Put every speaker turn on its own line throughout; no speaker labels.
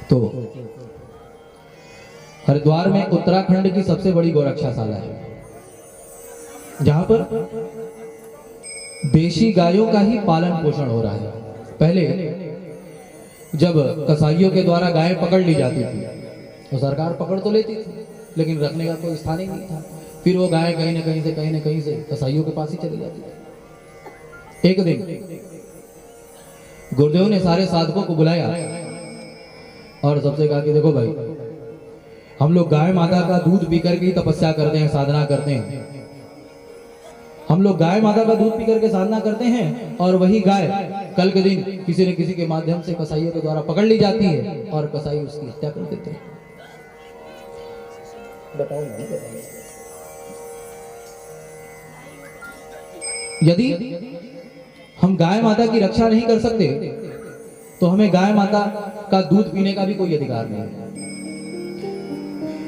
तो हरिद्वार में उत्तराखंड की सबसे बड़ी गौरक्षाशाला है, जहां पर देशी गायों का ही पालन पोषण हो रहा है। पहले जब कसाईयों के द्वारा गायें पकड़ ली जाती थी तो सरकार पकड़ तो लेती थी, लेकिन रखने का कोई स्थान ही नहीं था। फिर वो गाय कहीं न कहीं से कसाईयों के पास ही चली जाती थी। एक दिन गुरुदेव ने सारे साधकों को बुलाया और सबसे कहा कि देखो भाई, हम लोग गाय माता का दूध पी करके ही तपस्या करते हैं, साधना करते हैं। हम लोग गाय माता का दूध पी करके साधना करते हैं और वही गाय कल के दिन किसी न किसी के माध्यम से कसाईयों के द्वारा पकड़ ली जाती है और कसाई उसकी हत्या कर देते हैं। बताओ ना, यदि हम गाय माता की रक्षा नहीं कर सकते तो हमें गाय माता का दूध पीने का भी कोई अधिकार नहीं है।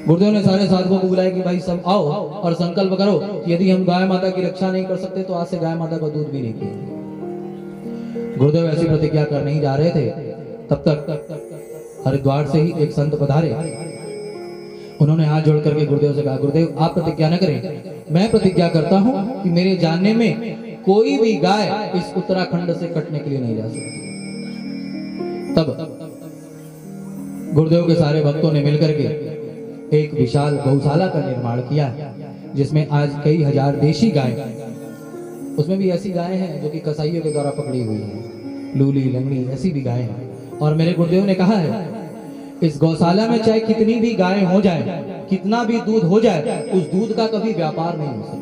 गुरुदेव ने सारे साधकों को बुलाया कि भाई सब आओ और संकल्प करो कि यदि हम गाय माता की रक्षा नहीं कर सकते तो आज से गाय माता का दूध भी नहीं पिएंगे। गुरुदेव ऐसी प्रतिज्ञा करने ही जा रहे थे, तब तक हरिद्वार से ही एक संत पधारे। उन्होंने हाथ जोड़ करके गुरुदेव से कहा, गुरुदेव आप प्रतिज्ञा न करें, मैं प्रतिज्ञा करता हूं कि मेरे जानने में कोई भी गाय इस उत्तराखंड से कटने के लिए नहीं जा सकती। तब गुरुदेव के सारे भक्तों ने मिलकर के एक विशाल गौशाला का निर्माण किया, जिसमें आज कई हजार देशी गाय, उसमें भी ऐसी गायें हैं जो कि कसाईयों के द्वारा पकड़ी हुई हैं, लूली लंगड़ी ऐसी भी गायें हैं। और मेरे गुरुदेव ने कहा है, इस गौशाला में चाहे कितनी भी गायें हो जाए, कितना भी दूध हो जाए, उस दूध का कभी व्यापार नहीं हो सकता।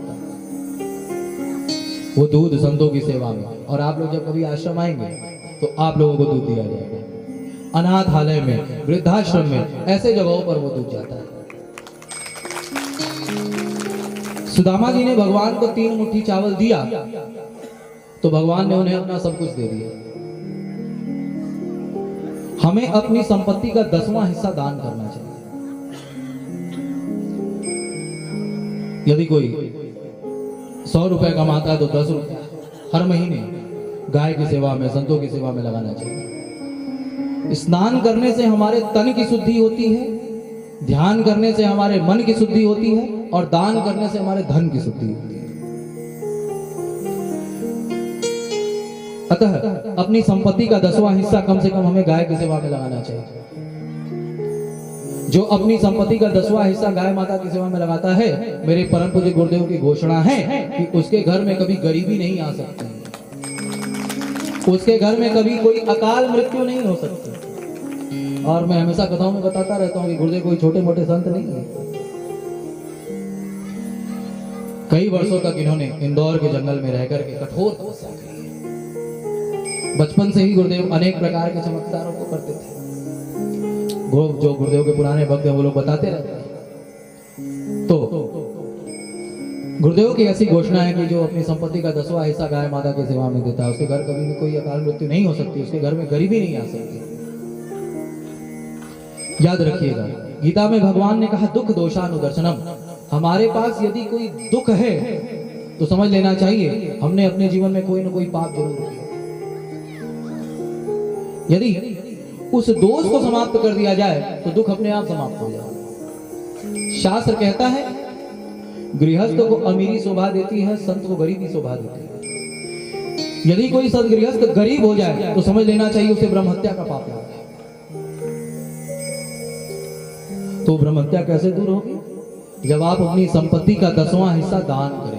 वो दूध संतों की सेवा में। और आप लोग जब कभी आश्रम आएंगे तो आप लोगों को दूध दिया जाएगा, अनाथालय में, वृद्धाश्रम में, ऐसे जगहों पर वो दूध जाता है। सुदामा जी ने भगवान को 3 मुट्ठी चावल दिया तो भगवान ने उन्हें अपना सब कुछ दे दिया। हमें अपनी संपत्ति का 10वां हिस्सा दान करना चाहिए। यदि कोई 100 रुपए कमाता है तो 10 रुपए हर महीने गाय की सेवा में, संतों की सेवा में लगाना चाहिए। स्नान करने से हमारे तन की शुद्धि होती है, ध्यान करने से हमारे मन की शुद्धि होती है और दान करने से हमारे धन की शुद्धि होती है। अतः अपनी संपत्ति का 10वां हिस्सा कम से कम हमें गाय की सेवा में लगाना चाहिए। जो अपनी संपत्ति का 10वां हिस्सा गाय माता की सेवा में लगाता है, मेरे परम पूज्य गुरुदेव की घोषणा है कि उसके घर में कभी गरीबी नहीं आ सकती, उसके घर में कभी कोई अकाल मृत्यु नहीं हो सकती। और मैं हमेशा कथाओं में बताता रहता हूं कि गुरुदेव कोई छोटे मोटे संत नहीं है। कई वर्षों तक इन्होंने इंदौर के जंगल में रहकर के कठोर तपस्या की है। बचपन से ही गुरुदेव अनेक प्रकार के चमत्कारों को करते थे। जो गुरुदेव के पुराने भक्त हैं वो लोग बताते रहते हैं। तो गुरुदेव की ऐसी घोषणा है कि जो अपनी संपत्ति का 10वां हिस्सा गाय माता की सेवा में देता है, उसके घर कभी भी कोई अकाल मृत्यु नहीं हो सकती, उसके घर में गरीबी नहीं आ सकती। याद रखिएगा, गीता में भगवान ने कहा दुख दोषानुदर्शनम। हमारे पास यदि कोई दुख है तो समझ लेना चाहिए हमने अपने जीवन में कोई ना कोई पाप जरूर किया। यदि उस दोष को समाप्त कर दिया जाए तो दुख अपने आप समाप्त हो जाए। शास्त्र कहता है गृहस्थ को अमीरी शोभा देती है, संत को गरीबी शोभा देती है। यदि कोई संत गृहस्थ गरीब हो जाए तो समझ लेना चाहिए उसे ब्रह्म हत्या का पाप है। तो ब्रह्म हत्या कैसे दूर होगी? जब आप अपनी संपत्ति का 10वां हिस्सा दान करें।